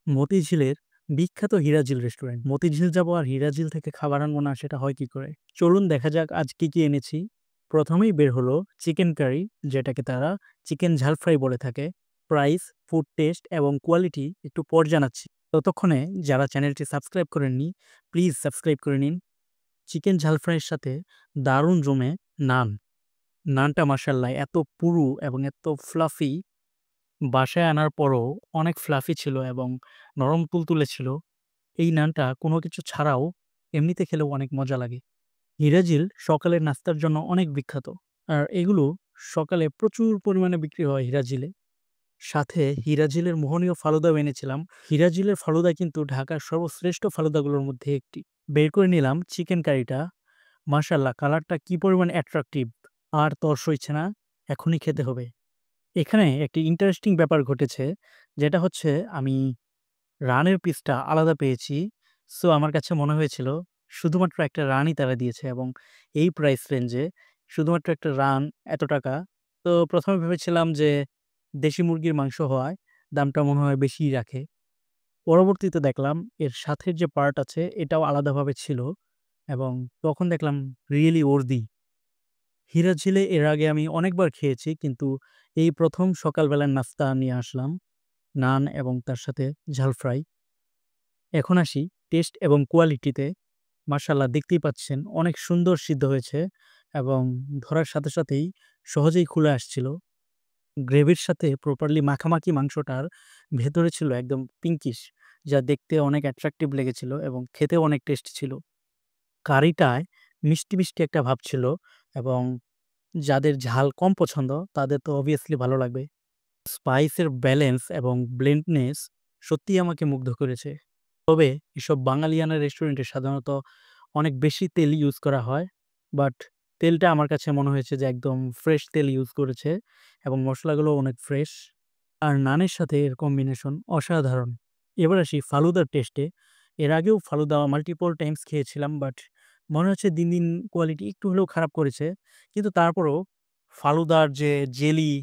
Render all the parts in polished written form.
মতিঝিলের বিখ্যাত হিরাঝিল রেস্টুরেন্ট। মতিঝিল যাবো আর হিরাঝিল থেকে খাবার আনবো না, সেটা হয় কি করে? চলুন দেখা যাক আজ কি কি এনেছি। প্রথমেই বের হলো চিকেন কারি, যেটাকে তারা চিকেন ঝাল ফ্রাই বলে থাকে। প্রাইস, ফুড টেস্ট এবং কোয়ালিটি একটু পর জানাচ্ছি। ততক্ষণে যারা চ্যানেলটি সাবস্ক্রাইব করেননি, প্লিজ সাবস্ক্রাইব করে নিন। চিকেন ঝাল ফ্রাইয়ের সাথে দারুণ জমে নান। নানটা মাশাআল্লাহ এত পুরু এবং এত ফ্লাফি, বাসায় আনার পরও অনেক ফ্লাফি ছিল এবং নরম তুলতুলে ছিল। এই নানটা কোনো কিছু ছাড়াও এমনিতে খেলেও অনেক মজা লাগে। হিরাজিল সকালের নাস্তার জন্য অনেক বিখ্যাত। আর এগুলো সকালে প্রচুর পরিমাণে বিক্রি হয় হিরাজিলে। সাথে হিরাজিলের মোহনীয় ফালুদাও এনেছিলাম। হিরাজিলের ফালুদা কিন্তু ঢাকার সর্বশ্রেষ্ঠ ফালুদাগুলোর মধ্যে একটি। বের করে নিলাম চিকেন কারিটা। মাশাআল্লাহ কালারটা কি পরিমাণ অ্যাট্রাকটিভ! আর তর সইছে না, এখনই খেতে হবে। এখানে একটি ইন্টারেস্টিং ব্যাপার ঘটেছে, যেটা হচ্ছে আমি রানের পিসটা আলাদা পেয়েছি। সো আমার কাছে মনে হয়েছিল শুধুমাত্র একটা রানই তারা দিয়েছে এবং এই প্রাইস রেঞ্জে শুধুমাত্র একটা রান এত টাকা। তো ১ম এ ভেবেছিলাম যে দেশি মুরগির মাংস হওয়ায় দামটা মনে হয় বেশিই রাখে। পরবর্তীতে দেখলাম এর সাথের যে পার্ট আছে এটাও আলাদাভাবে ছিল এবং তখন দেখলাম রিয়েলি worthy। হিরাঝিলে এর আগে আমি অনেকবার খেয়েছি, কিন্তু এই ১ম সকালবেলার নাস্তা নিয়ে আসলাম, নান এবং তার সাথে ঝাল ফ্রাই। এখন আসি টেস্ট এবং কোয়ালিটিতে। মাশাআল্লাহ দেখতেই পাচ্ছেন অনেক সুন্দর সিদ্ধ হয়েছে এবং ধরার সাথে সাথেই সহজেই খুলে আসছিল। গ্রেভির সাথে প্রপারলি মাখামাখি মাংসটার ভেতরে ছিল একদম পিঙ্কিশ, যা দেখতে অনেক অ্যাট্রাকটিভ লেগেছিল এবং খেতেও অনেক টেস্টি ছিল। কারিটায় মিষ্টি, মিষ্টি একটা ভাব ছিল এবং যাদের ঝাল কম পছন্দ তাদের তো অবভিয়াসলি ভালো লাগবে। স্পাইসের ব্যালেন্স এবং ব্লেন্ডনেস সত্যিই আমাকে মুগ্ধ করেছে। তবে এসব বাঙালিয়ানা রেস্টুরেন্টে সাধারণত অনেক বেশি তেল ইউজ করা হয়। বাট তেলটা আমার কাছে মনে হয়েছে যে একদম ফ্রেশ তেল ইউজ করেছে এবং মসলাগুলোও অনেক ফ্রেশ। আর নানের সাথে এর কম্বিনেশন অসাধারণ। এবার আসি ফালুদার টেস্টে। এর আগেও ফালুদা মাল্টিপল টাইমস খেয়েছিলাম, বাট মনে হচ্ছে দিন, দিন কোয়ালিটি একটু হলেও খারাপ করেছে। কিন্তু তারপরেও ফালুদার যে জেলি,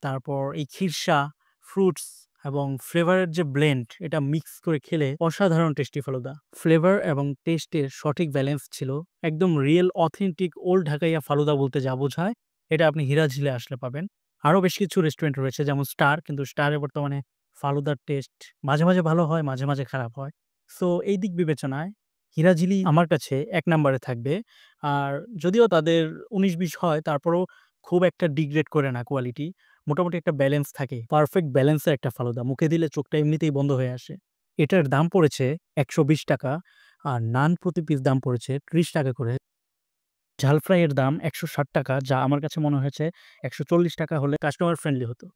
তারপর এই খিরসা, ফ্রুটস এবং ফ্লেভারের যে ব্লেন্ড, এটা মিক্স করে খেলে অসাধারণ টেস্টি ফালুদা। ফ্লেভার এবং টেস্টের সঠিক ব্যালেন্স ছিল। একদম রিয়েল অথেন্টিক ওল্ড ঢাকাইয়া ফালুদা বলতে যা বোঝায়, এটা আপনি হিরাঝিলে আসলে পাবেন। আরো বেশ কিছু রেস্টুরেন্ট রয়েছে যেমন স্টার, কিন্তু স্টারে বর্তমানে ফালুদার টেস্ট মাঝে, মাঝে ভালো হয়, মাঝে, মাঝে খারাপ হয়। সো এই দিক বিবেচনায় হিরাঝিলি আমার কাছে ১ নাম্বারে থাকবে। আর যদিও তাদের ১৯-২০ হয়, তারপরেও খুব একটা ডিগ্রেড করে না কোয়ালিটি। মোটামুটি একটা ব্যালেন্স থাকে। পারফেক্ট ব্যালেন্সের একটা ফালুদা। মুখে দিলে চোখটা এমনিতেই বন্ধ হয়ে আসে। এটার দাম পড়েছে ৳১২০ আর নান প্রতি পিস দাম পড়েছে ৳৩০ করে। ঝাল ফ্রাইয়ের দাম ৳১৬০, যা আমার কাছে মনে হয়েছে ৳১৪০ হলে কাস্টমার ফ্রেন্ডলি হতো।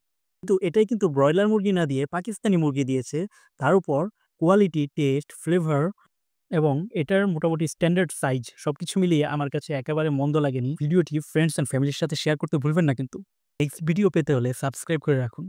কিন্তু এটাই কিন্তু ব্রয়লার মুরগি না দিয়ে পাকিস্তানি মুরগি দিয়েছে। তার উপর কোয়ালিটি, টেস্ট, ফ্লেভার এবং এটার মোটামুটি স্ট্যান্ডার্ড সাইজ সবকিছু মিলিয়ে আমার কাছে একেবারে মন্দ লাগেনি। ভিডিওটি ফ্রেন্ডস অ্যান্ড ফ্যামিলির সাথে শেয়ার করতে ভুলবেন না কিন্তু। নেক্সট ভিডিও পেতে হলে সাবস্ক্রাইব করে রাখুন।